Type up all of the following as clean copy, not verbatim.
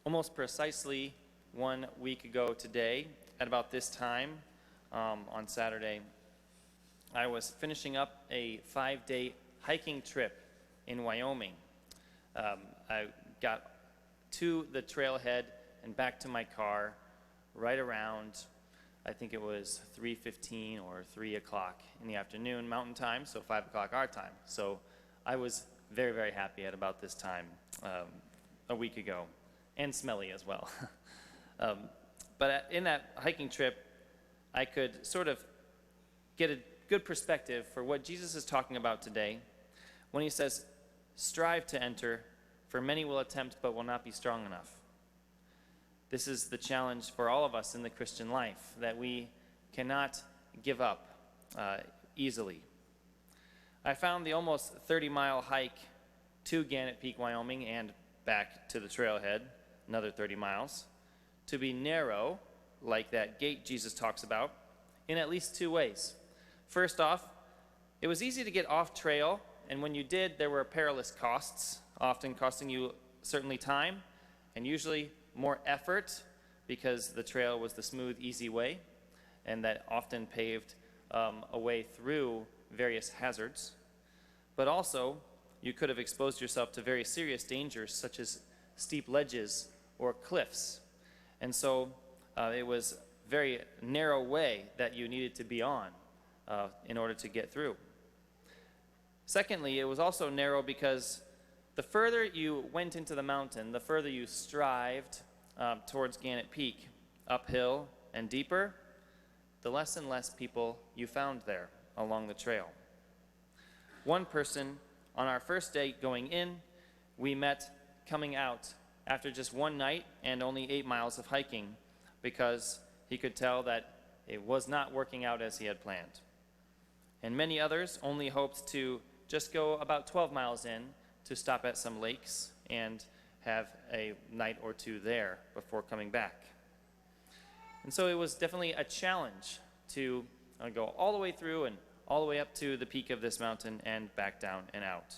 Almost precisely 1 week ago today, at about this time on Saturday, I was finishing up a 5-day hiking trip in Wyoming. I got to the trailhead and back to my car right around, I think it was 3:15 or 3 o'clock in the afternoon Mountain Time, so 5 o'clock our time. So I was very, very happy at about this time a week ago, and smelly as well. But in that hiking trip, I could sort of get a good perspective for what Jesus is talking about today when he says, "Strive to enter, for many will attempt but will not be strong enough." This is the challenge for all of us in the Christian life, that we cannot give up easily. I found the almost 30-mile hike to Gannett Peak, Wyoming, and back to the trailhead, another 30 miles, to be narrow, like that gate Jesus talks about, in at least 2 ways. First off, it was easy to get off trail, and when you did, there were perilous costs, often costing you certainly time, and usually more effort, because the trail was the smooth, easy way, and that often paved a way through various hazards. But also, you could have exposed yourself to very serious dangers, such as steep ledges or cliffs. And so it was a very narrow way that you needed to be on in order to get through. Secondly, it was also narrow because the further you went into the mountain, the further you strived towards Gannett Peak, uphill and deeper, the less and less people you found there along the trail. One person on our first day going in, we met coming out after just one night and only 8 miles of hiking, because he could tell that it was not working out as he had planned. And many others only hoped to just go about 12 miles in to stop at some lakes and have a night or two there before coming back. And so it was definitely a challenge to go all the way through and all the way up to the peak of this mountain and back down and out.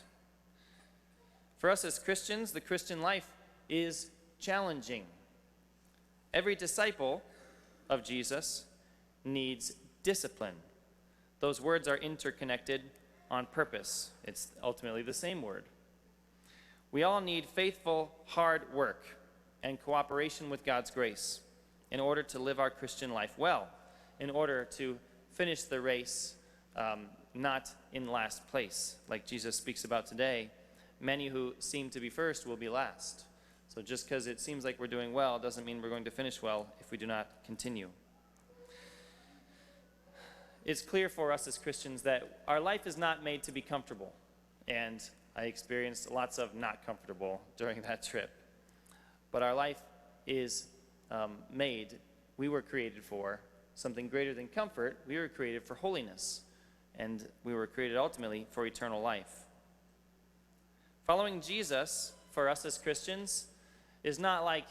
For us as Christians, the Christian life is challenging. Every disciple of Jesus needs discipline. Those words are interconnected on purpose. It's ultimately the same word. We all need faithful, hard work and cooperation with God's grace in order to live our Christian life well, in order to finish the race not in last place. Like Jesus speaks about today, many who seem to be first will be last. So just because it seems like we're doing well doesn't mean we're going to finish well if we do not continue. It's clear for us as Christians that our life is not made to be comfortable, and I experienced lots of not comfortable during that trip. But our life is we were created for something greater than comfort. We were created for holiness, and we were created ultimately for eternal life. Following Jesus, for us as Christians, is not like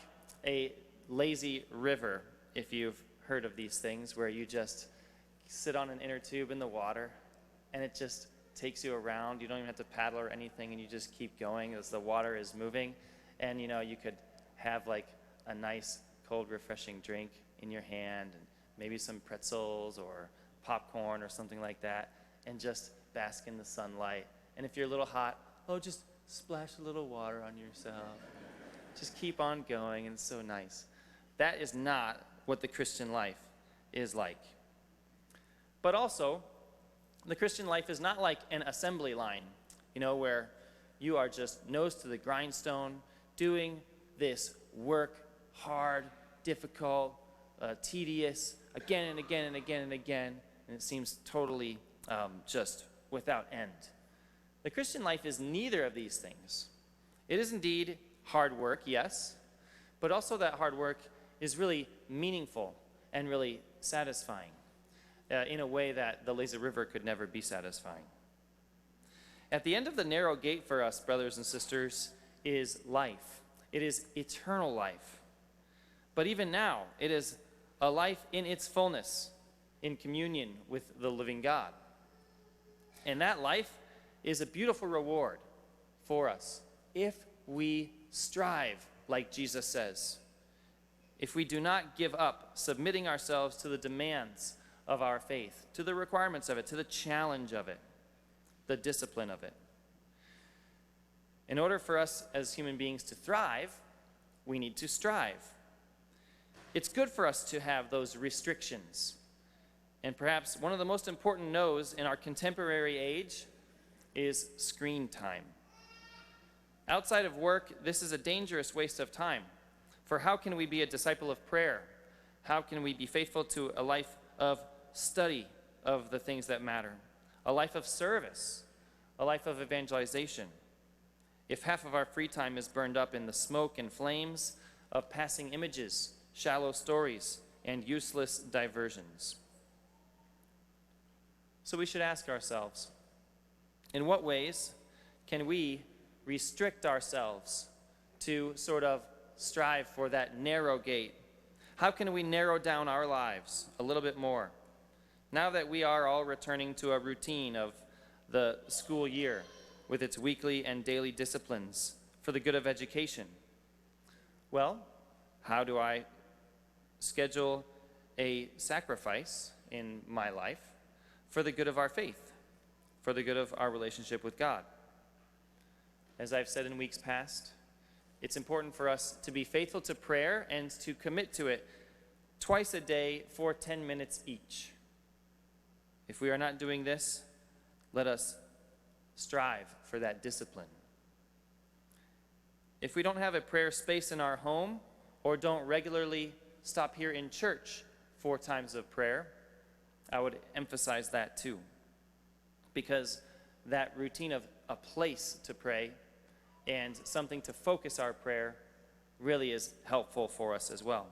a lazy river, if you've heard of these things, where you just sit on an inner tube in the water, and it just takes you around. You don't even have to paddle or anything, and you just keep going as the water is moving. And you could have like a nice cold refreshing drink in your hand, and maybe some pretzels or popcorn or something like that, and just bask in the sunlight. And if you're a little hot, just splash a little water on yourself. Just keep on going, and it's so nice. That is not what the Christian life is like. But also, the Christian life is not like an assembly line, where you are just nose to the grindstone, doing this work, hard, difficult, tedious, again and again and again and again, and it seems totally just without end. The Christian life is neither of these things. It is indeed hard work, yes, but also that hard work is really meaningful and really satisfying in a way that the lazy river could never be satisfying. At the end of the narrow gate for us, brothers and sisters, is life. It is eternal life. But even now, it is a life in its fullness, in communion with the living God. And that life is a beautiful reward for us if we strive like Jesus says, if we do not give up submitting ourselves to the demands of our faith, to the requirements of it, to the challenge of it, the discipline of it. In order for us as human beings to thrive, we need to strive. It's good for us to have those restrictions. And perhaps one of the most important no's in our contemporary age is screen time. Outside of work, this is a dangerous waste of time. For how can we be a disciple of prayer? How can we be faithful to a life of study of the things that matter? A life of service, a life of evangelization, if half of our free time is burned up in the smoke and flames of passing images, shallow stories, and useless diversions. So we should ask ourselves, in what ways can we restrict ourselves to sort of strive for that narrow gate? How can we narrow down our lives a little bit more? Now that we are all returning to a routine of the school year with its weekly and daily disciplines for the good of education. Well, how do I schedule a sacrifice in my life for the good of our faith, for the good of our relationship with God? As I've said in weeks past, it's important for us to be faithful to prayer and to commit to it twice a day for 10 minutes each. If we are not doing this, let us strive for that discipline. If we don't have a prayer space in our home or don't regularly stop here in church for times of prayer, I would emphasize that too. Because that routine of a place to pray and something to focus our prayer really is helpful for us as well.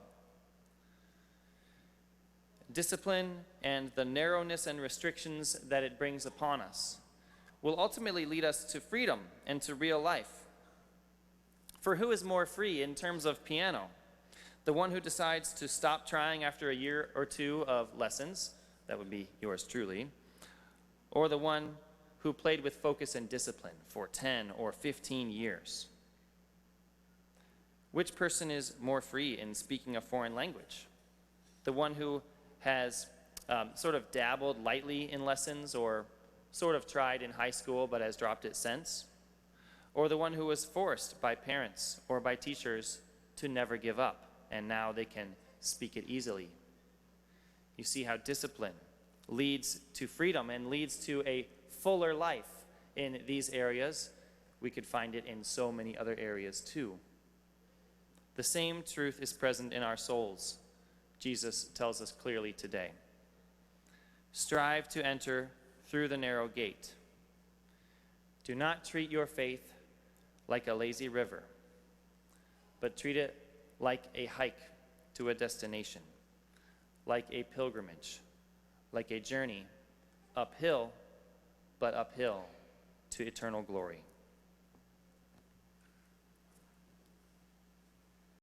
Discipline and the narrowness and restrictions that it brings upon us will ultimately lead us to freedom and to real life. For who is more free in terms of piano? The one who decides to stop trying after a year or two of lessons, that would be yours truly, or the one who played with focus and discipline for 10 or 15 years? Which person is more free in speaking a foreign language? The one who has sort of dabbled lightly in lessons or sort of tried in high school but has dropped it since? Or the one who was forced by parents or by teachers to never give up and now they can speak it easily? You see how discipline leads to freedom and leads to a fuller life in these areas. We could find it in so many other areas too. The same truth is present in our souls. Jesus tells us clearly today. Strive to enter through the narrow gate. Do not treat your faith like a lazy river, but treat it like a hike to a destination, like a pilgrimage, like a journey uphill, but uphill to eternal glory.